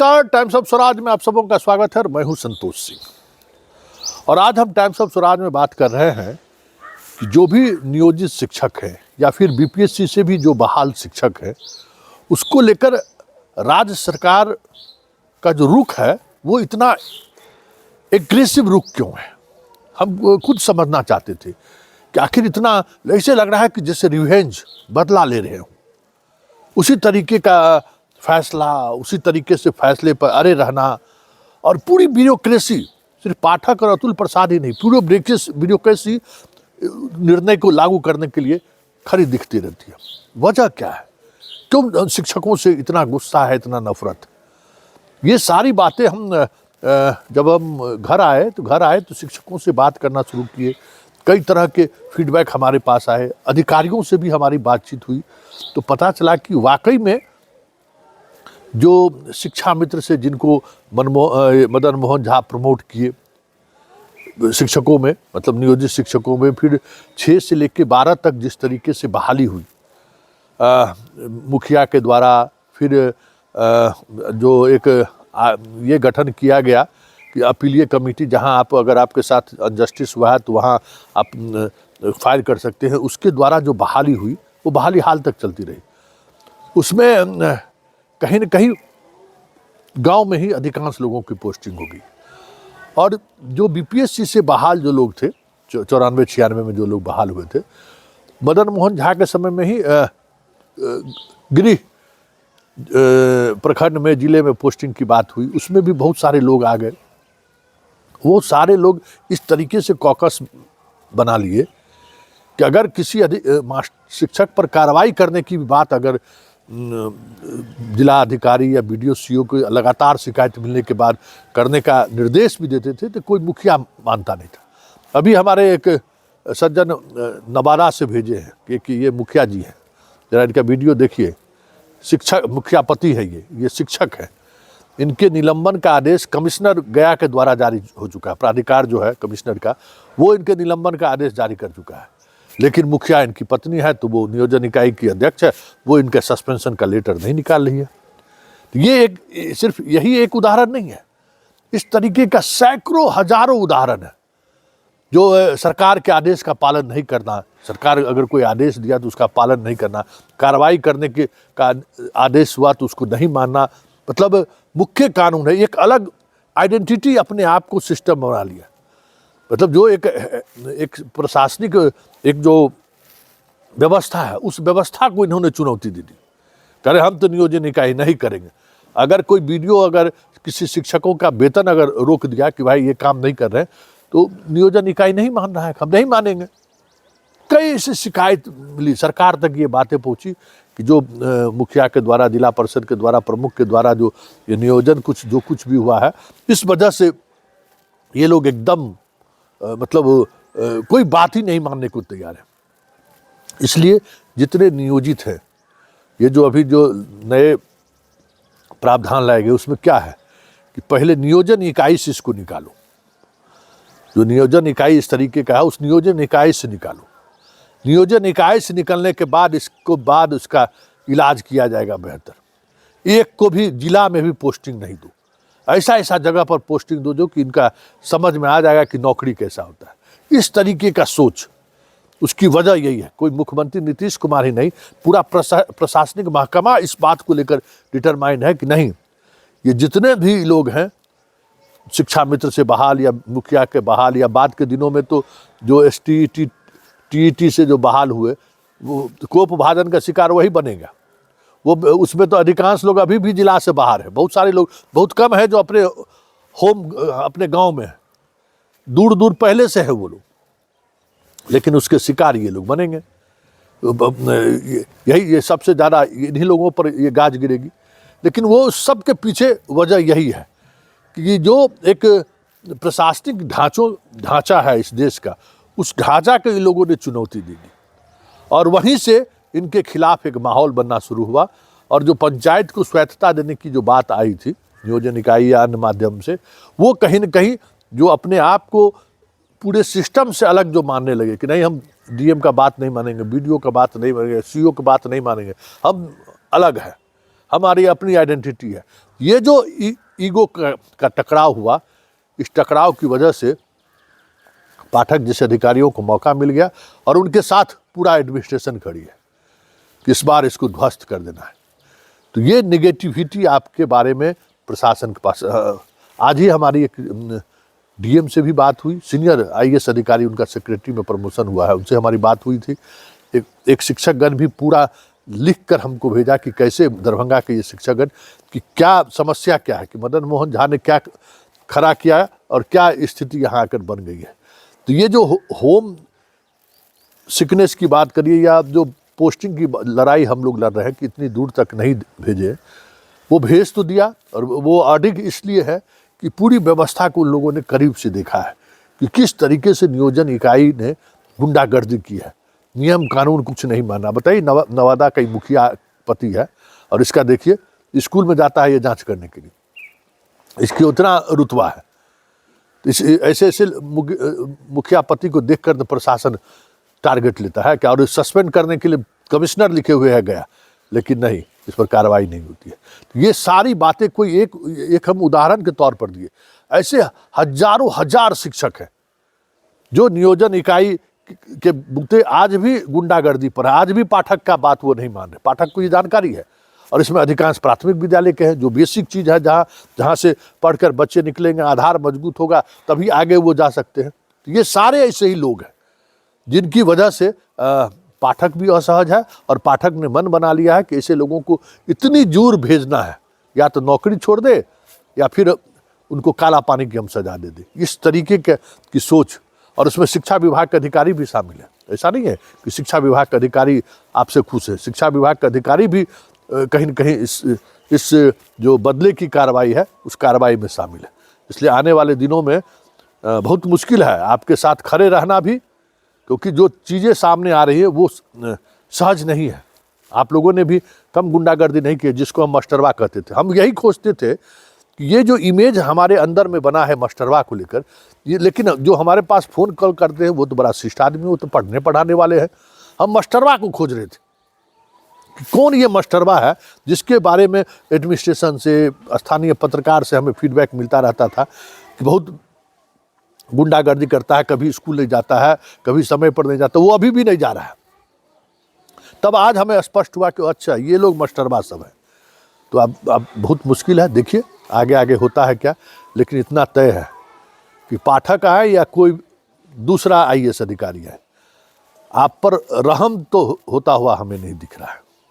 नमस्कार, times of Swaraj में आप सबों का स्वागत है। मैं हूं संतोष सिंह और आज हम टाइम्स ऑफ स्वराज में बात कर रहे हैं कि जो भी नियोजित शिक्षक है या फिर बीपीएससी से भी जो बहाल शिक्षक है, उसको लेकर राज्य सरकार का जो रुख है वो इतना एग्रेसिव रुख क्यों है। हम खुद समझना चाहते थे कि आखिर इतना ऐसे लग रहा है कि जैसे रिवेंज, बदला ले रहे हो। उसी तरीके का फैसला, उसी तरीके से फैसले पर अड़े रहना और पूरी ब्यूरोक्रेसी, सिर्फ पाठक और अतुल प्रसाद ही नहीं, पूरी ब्यूरोक्रेसी निर्णय को लागू करने के लिए खड़ी दिखती रहती है। वजह क्या है? क्यों शिक्षकों से इतना गुस्सा है, इतना नफरत? ये सारी बातें हम जब हम घर आए तो शिक्षकों से बात करना शुरू किए। कई तरह के फीडबैक हमारे पास आए, अधिकारियों से भी हमारी बातचीत हुई, तो पता चला कि वाकई में जो शिक्षा मित्र से जिनको मदन मोहन झा प्रमोट किए शिक्षकों में, मतलब नियोजित शिक्षकों में, फिर 6 से लेकर 12 तक जिस तरीके से बहाली हुई मुखिया के द्वारा, फिर जो एक ये गठन किया गया कि अपीलीय कमेटी, जहां आप अगर आपके साथ अनजस्टिस हुआ है तो वहां आप फायर कर सकते हैं, उसके द्वारा जो बहाली हुई वो बहाली हाल तक चलती रही। उसमें कहीं न कहीं गांव में ही अधिकांश लोगों की पोस्टिंग होगी और जो बीपीएससी से बहाल जो लोग थे, 94-96 में जो लोग बहाल हुए थे, मदन मोहन झा के समय में ही गृह प्रखंड में, जिले में पोस्टिंग की बात हुई। उसमें भी बहुत सारे लोग आ गए। वो सारे लोग इस तरीके से कॉकस बना लिए कि अगर किसी शिक्षक पर कार्रवाई करने की बात अगर जिला अधिकारी या बीडीओ सीओ को लगातार शिकायत मिलने के बाद करने का निर्देश भी देते थे तो कोई मुखिया मानता नहीं था। अभी हमारे एक सज्जन नवादा से भेजे हैं कि ये मुखिया जी हैं, जरा इनका वीडियो देखिए। शिक्षक मुखियापति है, ये शिक्षक है। इनके निलंबन का आदेश कमिश्नर गया के द्वारा जारी हो चुका है। प्राधिकार जो है कमिश्नर का, वो इनके निलंबन का आदेश जारी कर चुका है। लेकिन मुखिया इनकी पत्नी है, तो वो नियोजन इकाई की अध्यक्ष है, वो इनके सस्पेंशन का लेटर नहीं निकाल रही है। तो ये सिर्फ यही एक उदाहरण नहीं है, इस तरीके का सैकड़ों हजारों उदाहरण है। जो सरकार के आदेश का पालन नहीं करना, सरकार अगर कोई आदेश दिया तो उसका पालन नहीं करना, कार्रवाई करने के का आदेश हुआ तो उसको नहीं मानना, मतलब मुख्य कानून है। एक अलग आइडेंटिटी अपने आप को सिस्टम बना लिया। मतलब जो एक प्रशासनिक एक जो व्यवस्था है, उस व्यवस्था को इन्होंने चुनौती दे दी। कह रहे हम तो नियोजन इकाई नहीं करेंगे। अगर कोई वीडियो, अगर किसी शिक्षकों का वेतन अगर रोक दिया कि भाई ये काम नहीं कर रहे हैं, तो नियोजन इकाई नहीं मान रहा है, हम नहीं मानेंगे। कई ऐसी शिकायत मिली, सरकार तक ये बातें पहुंची कि जो मुखिया के द्वारा, जिला परिषद के द्वारा, प्रमुख के द्वारा जो ये नियोजन जो कुछ भी हुआ है, इस वजह से ये लोग एकदम मतलब कोई बात ही नहीं मानने को तैयार है। इसलिए जितने नियोजित हैं, ये जो अभी जो नए प्रावधान लाए गए, उसमें क्या है कि पहले नियोजन इकाई से इसको निकालो। जो नियोजन इकाई इस तरीके का है, उस नियोजन इकाई से निकालो। नियोजन इकाई से निकलने के बाद उसका इलाज किया जाएगा बेहतर। एक को भी जिला में भी पोस्टिंग नहीं दो, ऐसा जगह पर पोस्टिंग दो जो कि इनका समझ में आ जाएगा कि नौकरी कैसा होता है। इस तरीके का सोच, उसकी वजह यही है। कोई मुख्यमंत्री नीतीश कुमार ही नहीं, पूरा प्रशासनिक महकमा इस बात को लेकर डिटरमाइंड है कि नहीं, ये जितने भी लोग हैं शिक्षा मित्र से बहाल या मुखिया के बहाल, या बाद के दिनों में तो जो टीईटी से जो बहाल हुए, वो कोपभाजन का शिकार वही बनेगा। वो उसमें तो अधिकांश लोग अभी भी जिला से बाहर है। बहुत सारे लोग, बहुत कम है जो अपने गांव में है, दूर दूर पहले से है वो लोग, लेकिन उसके शिकार ये लोग बनेंगे। ये सबसे ज़्यादा इन्हीं लोगों पर ये गाज गिरेगी। लेकिन वो सबके पीछे वजह यही है कि जो एक प्रशासनिक ढांचा है इस देश का, उस ढांचा के इन लोगों ने चुनौती दे दी और वहीं से इनके खिलाफ एक माहौल बनना शुरू हुआ। और जो पंचायत को स्वायत्तता देने की जो बात आई थी नियोजन इकाई या अन्य माध्यम से, वो कहीं न कहीं जो अपने आप को पूरे सिस्टम से अलग जो मानने लगे कि नहीं, हम डीएम का बात नहीं मानेंगे, बीडीओ का बात नहीं मानेंगे, सीओ की बात नहीं मानेंगे, हम अलग है, हमारी अपनी आइडेंटिटी है। ये जो ईगो का टकराव हुआ, इस टकराव की वजह से पाठक जैसे अधिकारियों को मौका मिल गया और उनके साथ पूरा एडमिनिस्ट्रेशन खड़ी है कि इस बार इसको ध्वस्त कर देना है। तो ये निगेटिविटी आपके बारे में प्रशासन के पास, आज ही हमारी एक डीएम से भी बात हुई, सीनियर आईएएस अधिकारी, उनका सेक्रेटरी में प्रमोशन हुआ है, उनसे हमारी बात हुई थी। एक शिक्षकगण भी पूरा लिख कर हमको भेजा कि कैसे दरभंगा के ये शिक्षकगण कि क्या समस्या क्या है, कि मदन मोहन झा ने क्या खड़ा किया और क्या स्थिति यहाँ आकर बन गई है। तो ये जो होम सिकनेस की बात करिए या जो पोस्टिंग की लड़ाई हम लोग लड़ रहे हैं कि इतनी दूर तक नहीं भेजे, वो भेज तो दिया। और वो अडिग इसलिए है कि पूरी व्यवस्था को उन लोगों ने करीब से देखा है कि किस तरीके से नियोजन इकाई ने गुंडागर्दी की है, नियम कानून कुछ नहीं माना। बताइए, नवादा का मुखिया पति है और इसका देखिए स्कूल में जाता है ये जांच करने के लिए, इसकी उतना रुतबा है। ऐसे ऐसे मुखिया पति को देखकर प्रशासन टारगेट लेता है क्या, और सस्पेंड करने के लिए कमिश्नर लिखे हुए है गया, लेकिन नहीं, इस पर कार्रवाई नहीं होती है। तो ये सारी बातें कोई एक हम उदाहरण के तौर पर दिए, ऐसे हजारों हजार शिक्षक हैं जो नियोजन इकाई के बुते आज भी गुंडागर्दी पर है। आज भी पाठक का बात वो नहीं मान रहे, पाठक को ये जानकारी है। और इसमें अधिकांश प्राथमिक विद्यालय के हैं, जो बेसिक चीज़ है, जहाँ से पढ़कर बच्चे निकलेंगे, आधार मजबूत होगा, तभी आगे वो जा सकते हैं। तो ये सारे ऐसे ही लोग हैं जिनकी वजह से पाठक भी असहज है और पाठक ने मन बना लिया है कि ऐसे लोगों को इतनी दूर भेजना है, या तो नौकरी छोड़ दे या फिर उनको काला पानी की हम सजा दे दे। इस तरीके की सोच, और उसमें शिक्षा विभाग के अधिकारी भी शामिल है। ऐसा नहीं है कि शिक्षा विभाग के अधिकारी आपसे खुश है, शिक्षा विभाग के अधिकारी भी कहीं न कहीं इस जो बदले की कार्रवाई है उस कार्रवाई में शामिल है। इसलिए आने वाले दिनों में बहुत मुश्किल है आपके साथ खड़े रहना भी, क्योंकि जो चीज़ें सामने आ रही है वो सहज नहीं है। आप लोगों ने भी कम गुंडागर्दी नहीं की, जिसको हम मास्टरवा कहते थे। हम यही खोजते थे कि ये जो इमेज हमारे अंदर में बना है मास्टरवा को लेकर, ये, लेकिन जो हमारे पास फ़ोन कॉल करते हैं वो तो बड़ा शिष्ट आदमी, वो तो पढ़ने पढ़ाने वाले हैं। हम मास्टरवा को खोज रहे थे कि कौन ये मास्टरवा है जिसके बारे में एडमिनिस्ट्रेशन से, स्थानीय पत्रकार से हमें फीडबैक मिलता रहता था कि बहुत गुंडागर्दी करता है, कभी स्कूल नहीं जाता है, कभी समय पर नहीं जाता। वो अभी भी नहीं जा रहा है। तब आज हमें स्पष्ट हुआ कि अच्छा, ये लोग मास्टरवा सब है। तो अब बहुत मुश्किल है, देखिए आगे आगे होता है क्या। लेकिन इतना तय है कि पाठक आए या कोई दूसरा आईएएस अधिकारी है, आप पर रहम तो होता हुआ हमें नहीं दिख रहा है।